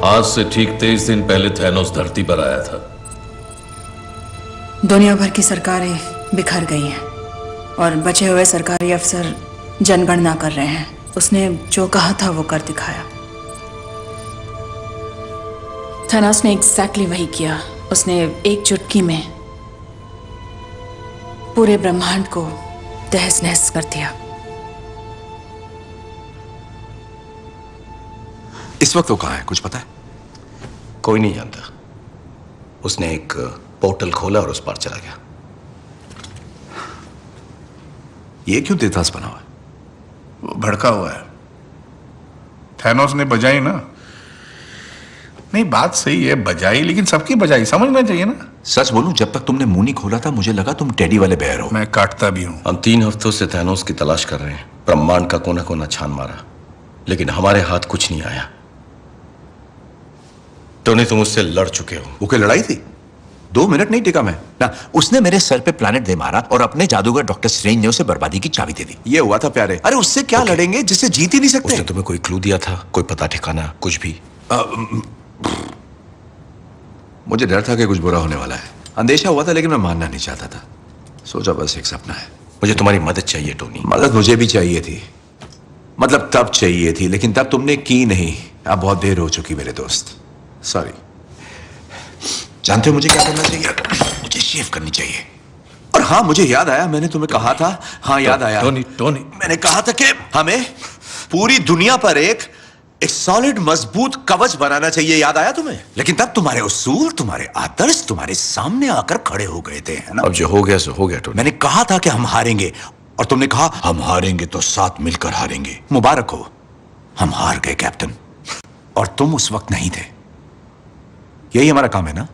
आज से ठीक 23 दिन पहले थैनोस धरती पर आया था। दुनिया भर की सरकारें बिखर गई हैं और बचे हुए सरकारी अफसर जनगणना कर रहे हैं। उसने जो कहा था वो कर दिखाया। थैनोस ने एग्जैक्टली वही किया। उसने एक चुटकी में पूरे ब्रह्मांड को तहस नहस कर दिया। इस वक्त वो कहाँ है, कुछ पता है? कोई नहीं जानता। उसने एक पोर्टल खोला और उस पार चला गया। ये क्यों तेतास बना हुआ है? वो भड़का हुआ है। थैनोस ने बजाई ना। नहीं, बात सही है, बजाई, लेकिन सबकी बजाई समझना चाहिए ना। सच बोलूं, जब तक तुमने मुंह नहीं खोला था मुझे लगा तुम टेडी वाले बेयर हो। मैं काटता भी हूं। हम 3 हफ्तों से थैनोस की तलाश कर रहे हैं। ब्रह्मांड का कोना कोना छान मारा, लेकिन हमारे हाथ कुछ नहीं आया। टोनी, तुम उससे लड़ चुके हो। वो क्या लड़ाई थी? 2 मिनट नहीं टिका मैं ना। उसने मेरे सर पे प्लैनेट दे मारा और अपने जादूगर डॉक्टर स्ट्रेंज ने उसे बर्बादी की चाबी दे दी। ये हुआ था प्यारे। अरे उससे क्या लड़ेंगे जिससे जीत ही नहीं सकते? उसने तुम्हें कोई क्लू दिया था? कोई पता ठिकाना कुछ भी? मुझे डर था कि कुछ बुरा होने वाला है। अंदेशा हुआ था, लेकिन मैं मानना नहीं चाहता था। सोचा बस एक सपना है। मुझे तुम्हारी मदद चाहिए टोनी। मदद मुझे भी चाहिए थी, मतलब तब चाहिए थी, लेकिन तब तुमने की नहीं। अब बहुत देर हो चुकी मेरे दोस्त। सॉरी। जानते हो मुझे क्या करना चाहिए? मुझे शेव करनी चाहिए। और हाँ, मुझे याद आया, मैंने तुम्हें कहा था। हाँ, याद आया। टोनी, मैंने कहा था कि हमें पूरी दुनिया पर एक सॉलिड मजबूत कवच बनाना चाहिए। याद आया तुम्हें? लेकिन तब तुम्हारे उसूल, तुम्हारे आदर्श तुम्हारे सामने आकर खड़े हो गए थे, है ना? अब जो हो गया सो हो गया टोनी। मैंने कहा था कि हम हारेंगे और तुमने कहा हम हारेंगे तो साथ मिलकर हारेंगे। मुबारक हो, हम हार गए कैप्टन। और तुम उस वक्त नहीं थे। यही हमारा काम है ना,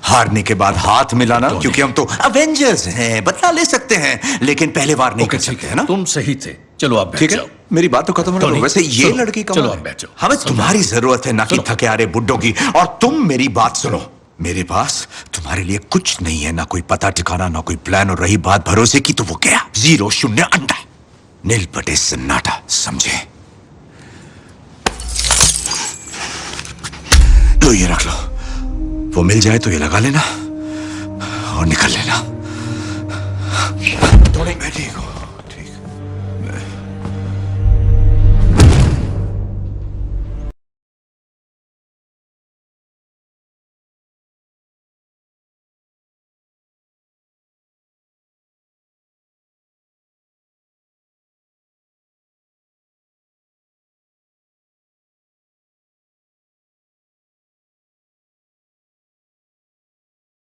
हारने के बाद हाथ मिलाना। क्योंकि हम तो अवेंजर्स हैं, बदला ले सकते हैं, लेकिन पहले वार नहीं कर सकते, है ना? तुम सही थे। चलो आप बैठ जाओ। मेरी बात तो खत्म होने दो। वैसे ये लड़की का चलो आप बैठ जाओ। हमें तुम्हारी जरूरत है, ना कि थके आ रहे बुड्ढों की। और तुम मेरी बात सुनो, मेरे पास तुम्हारे लिए कुछ नहीं है, ना कोई पता ठिकाना, ना कोई प्लान। और रही बात भरोसे की, तो वो क्या? 0 0 अंडा, नील पटे सन्नाटा, समझे? लो ये रख लो। वो मिल जाए तो ये लगा लेना और निकल लेना।